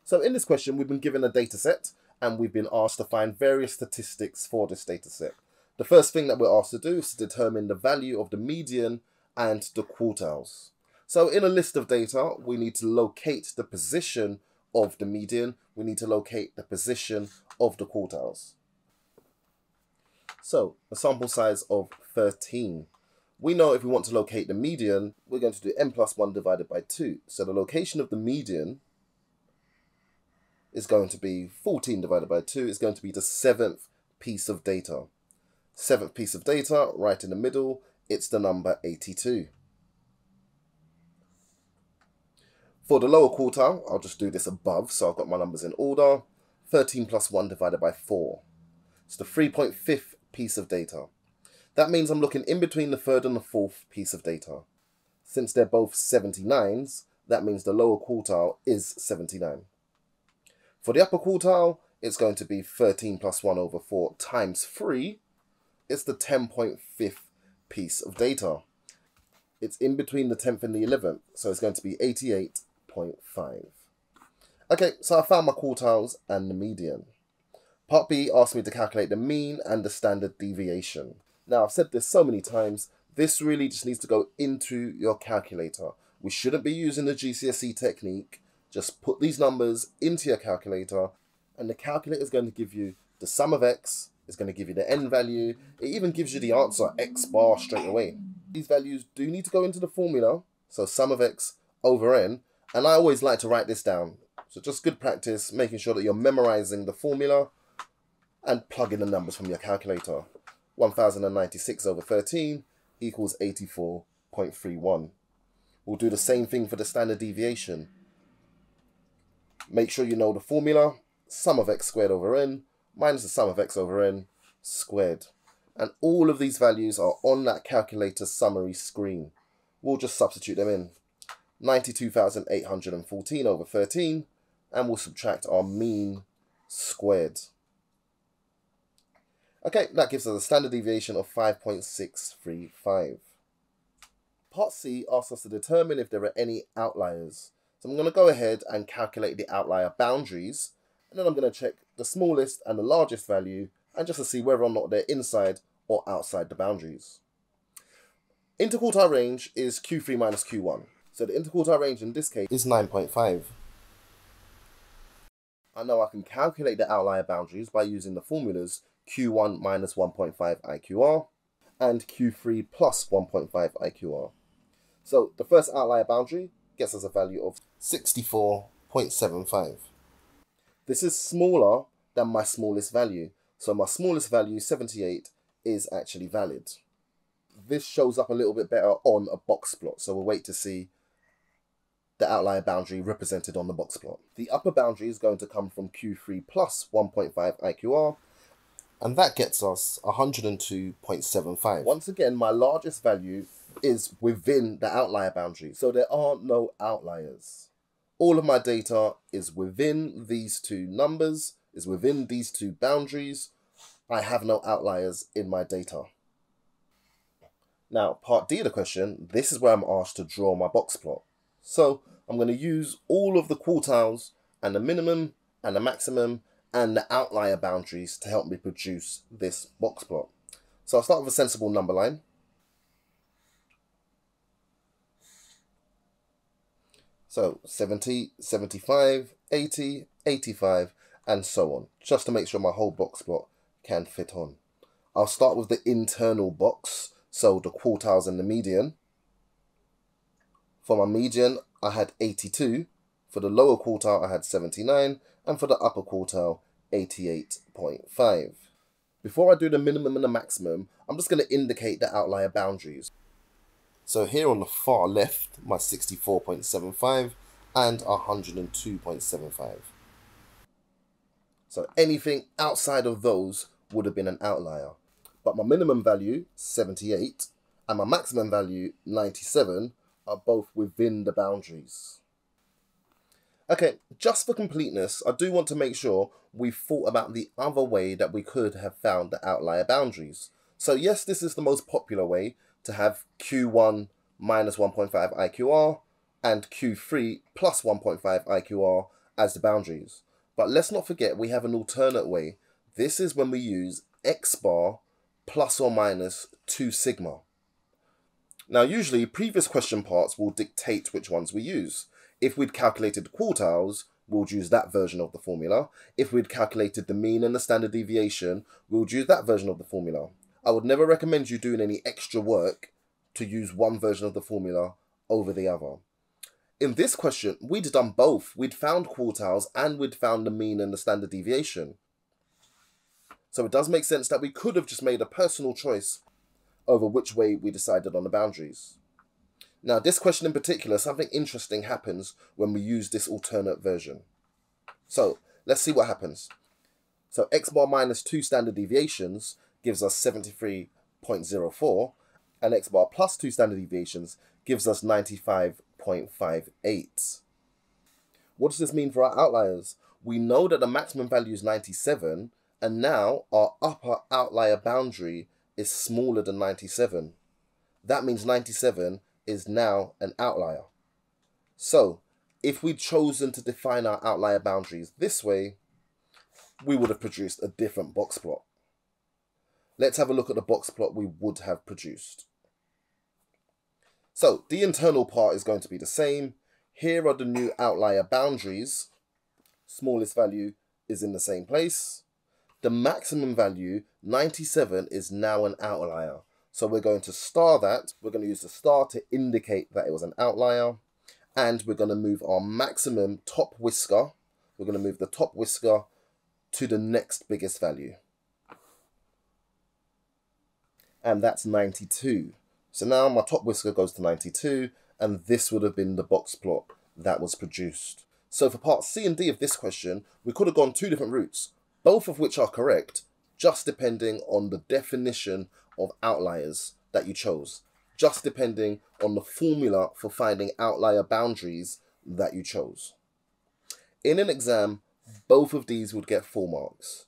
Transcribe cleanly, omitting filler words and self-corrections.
So in this question, we've been given a data set and we've been asked to find various statistics for this data set. The first thing that we're asked to do is to determine the value of the median and the quartiles. So in a list of data, we need to locate the position of the median. We need to locate the position of the quartiles. So a sample size of 13. We know if we want to locate the median, we're going to do n plus 1 divided by 2. So the location of the median is going to be 14 divided by 2. It's going to be the 7th piece of data. 7th piece of data, right in the middle, it's the number 82. For the lower quartile, I'll just do this above, so I've got my numbers in order. 13 plus 1 divided by 4. It's the 3.5th piece of data. That means I'm looking in between the 3rd and the 4th piece of data. Since they're both 79s, that means the lower quartile is 79. For the upper quartile, it's going to be 13 plus 1 over 4 times 3. It's the 10.5th piece of data. It's in between the 10th and the 11th, so it's going to be 88.5. Okay, so I found my quartiles and the median. Part B asked me to calculate the mean and the standard deviation. Now, I've said this so many times, this really just needs to go into your calculator. We shouldn't be using the GCSE technique. Just put these numbers into your calculator, and the calculator is going to give you the sum of x, it's going to give you the n value, it even gives you the answer x bar straight away. These values do need to go into the formula, so sum of x over n, and I always like to write this down. So just good practice, making sure that you're memorizing the formula and plug in the numbers from your calculator. 1096 over 13 equals 84.31. We'll do the same thing for the standard deviation. Make sure you know the formula, sum of x squared over n minus the sum of x over n squared. And all of these values are on that calculator summary screen. We'll just substitute them in. 92,814 over 13, and we'll subtract our mean squared. Okay, that gives us a standard deviation of 5.635. Part C asks us to determine if there are any outliers. So I'm going to go ahead and calculate the outlier boundaries, and then I'm going to check the smallest and the largest value, and just to see whether or not they're inside or outside the boundaries. Interquartile range is Q3 minus Q1. So the interquartile range in this case is 9.5. I know I can calculate the outlier boundaries by using the formulas Q1 minus 1.5 IQR and Q3 plus 1.5 IQR. So the first outlier boundary gets us a value of 64.75. This is smaller than my smallest value. So my smallest value, 78, is actually valid. This shows up a little bit better on a box plot. So we'll wait to see the outlier boundary represented on the box plot. The upper boundary is going to come from Q3 plus 1.5 IQR, and that gets us 102.75. Once again, my largest value is within the outlier boundary, so there are no outliers. All of my data is within these two numbers, is within these two boundaries. I have no outliers in my data. Now, part D of the question, this is where I'm asked to draw my box plot. So I'm going to use all of the quartiles and the minimum and the maximum and the outlier boundaries to help me produce this box plot. So I'll start with a sensible number line. So 70, 75, 80, 85, and so on, just to make sure my whole box plot can fit on. I'll start with the internal box, so the quartiles and the median. For my median, I had 82. For the lower quartile, I had 79. And for the upper quartile, 88.5. Before I do the minimum and the maximum, I'm just going to indicate the outlier boundaries. So here on the far left, my 64.75 and 102.75. So anything outside of those would have been an outlier. But my minimum value, 78, and my maximum value, 97, are both within the boundaries. Okay, just for completeness, I do want to make sure we've thought about the other way that we could have found the outlier boundaries. So yes, this is the most popular way, to have Q1 minus 1.5 IQR and Q3 plus 1.5 IQR as the boundaries. But let's not forget we have an alternate way. This is when we use x bar plus or minus 2 sigma. Now usually previous question parts will dictate which ones we use. If we'd calculated quartiles, we'll use that version of the formula. If we'd calculated the mean and the standard deviation, we'll use that version of the formula. I would never recommend you doing any extra work to use one version of the formula over the other. In this question, we'd done both. We'd found quartiles and we'd found the mean and the standard deviation. So it does make sense that we could have just made a personal choice over which way we decided on the boundaries. Now, this question in particular, something interesting happens when we use this alternate version. So let's see what happens. So x bar minus 2 standard deviations gives us 73.04, and x bar plus 2 standard deviations gives us 95.58. What does this mean for our outliers? We know that the maximum value is 97, and now our upper outlier boundary is smaller than 97. That means 97 is now an outlier. So if we'd chosen to define our outlier boundaries this way, we would have produced a different box plot. Let's have a look at the box plot we would have produced. So the internal part is going to be the same. Here are the new outlier boundaries. Smallest value is in the same place. The maximum value, 97, is now an outlier. So we're going to star that. We're going to use the star to indicate that it was an outlier. And we're going to move our maximum top whisker. We're going to move the top whisker to the next biggest value. And that's 92. So now my top whisker goes to 92, and this would have been the box plot that was produced. So for part C and D of this question, we could have gone 2 different routes, both of which are correct, just depending on the definition of outliers that you chose, just depending on the formula for finding outlier boundaries that you chose. In an exam, both of these would get 4 marks.